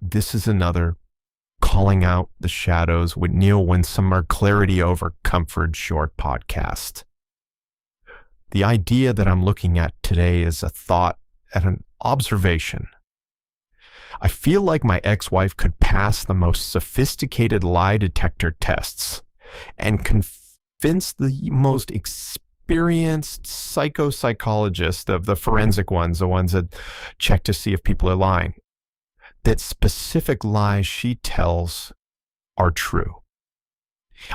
This is another Calling Out the Shadows with Neal Winsomer, Clarity Over Comfort short podcast. The idea that I'm looking at today is a thought and an observation. I feel like my ex-wife could pass the most sophisticated lie detector tests and convince the most experienced psychologists of the forensic ones, the ones that check to see if people are lying, that specific lies she tells are true.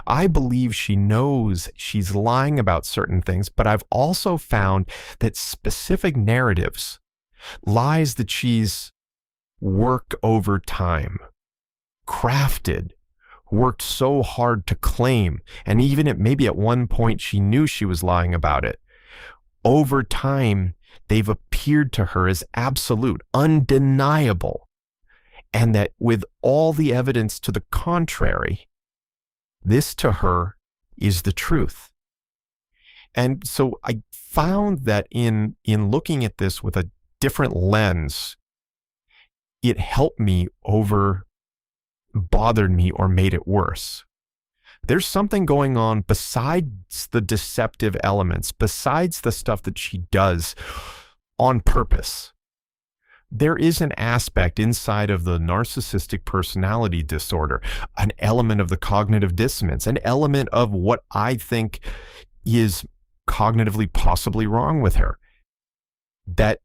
I believe she knows she's lying about certain things, but I've also found that specific narratives, lies that she's worked over time, crafted, worked so hard to claim, and even maybe at one point she knew she was lying about it. Over time, they've appeared to her as absolute, undeniable, and that with all the evidence to the contrary, this to her is the truth. And so I found that in looking at this with a different lens, it helped me over bothered me or made it worse. There's something going on besides the deceptive elements, besides the stuff that she does on purpose. There is an aspect inside of the narcissistic personality disorder, an element of the cognitive dissonance, an element of what I think is cognitively possibly wrong with her, that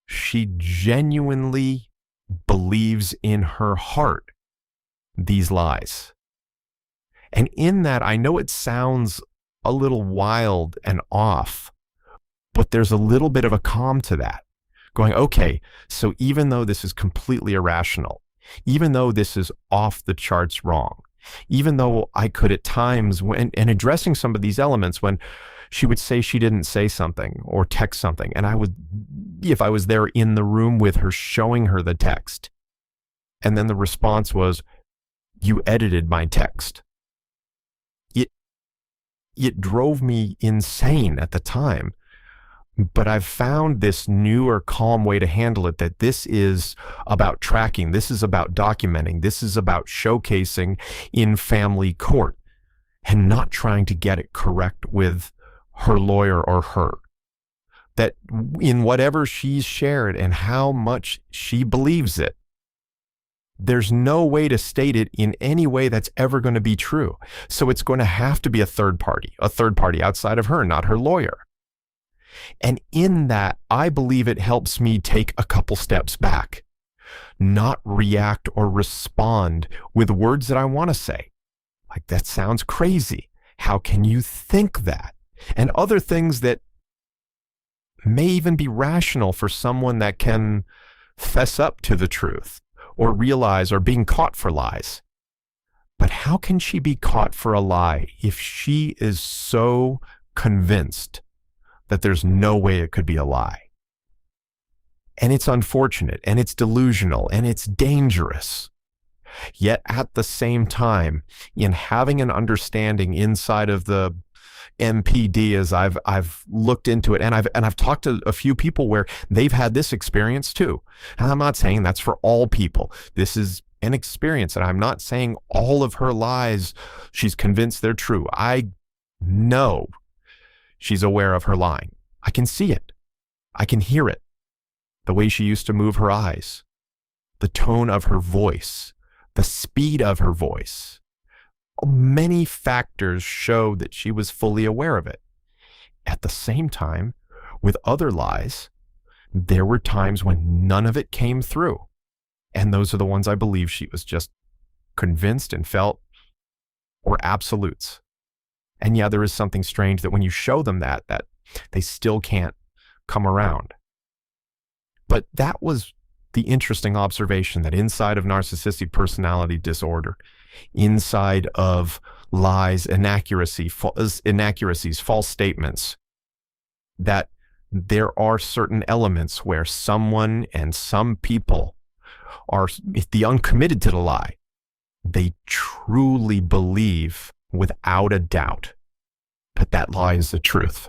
she genuinely believes in her heart these lies. And in that, I know it sounds a little wild and off, but there's a little bit of a calm to that. Going, okay, so even though this is completely irrational, even though this is off the charts wrong, even though I could at times, when and addressing some of these elements, when she would say she didn't say something or text something, and I would, if I was there in the room with her, showing her the text, and then the response was, "You edited my text." It drove me insane at the time. But I've found this newer, calm way to handle it, that this is about tracking. This is about documenting. This is about showcasing in family court and not trying to get it correct with her lawyer or her. That in whatever she's shared and how much she believes it, there's no way to state it in any way that's ever going to be true. So it's going to have to be a third party outside of her, not her lawyer. And in that, I believe it helps me take a couple steps back, not react or respond with words that I want to say. Like, that sounds crazy. How can you think that? And other things that may even be rational for someone that can fess up to the truth or realize or being caught for lies. But how can she be caught for a lie if she is so convinced that there's no way it could be a lie? And it's unfortunate, and it's delusional, and it's dangerous. Yet at the same time, in having an understanding inside of the MPD, as I've looked into it, and I've talked to a few people where they've had this experience too. And I'm not saying that's for all people. This is an experience, and I'm not saying all of her lies, she's convinced they're true. I know she's aware of her lying. I can see it. I can hear it. The way she used to move her eyes, the tone of her voice, the speed of her voice. Many factors show that she was fully aware of it. At the same time, with other lies, there were times when none of it came through. And those are the ones I believe she was just convinced and felt were absolutes. And yeah, there is something strange that when you show them that they still can't come around. But that was the interesting observation, that inside of narcissistic personality disorder, inside of lies, inaccuracies, false statements, that there are certain elements where someone and some people are, if the uncommitted to the lie, they truly believe without a doubt that that lie is the truth.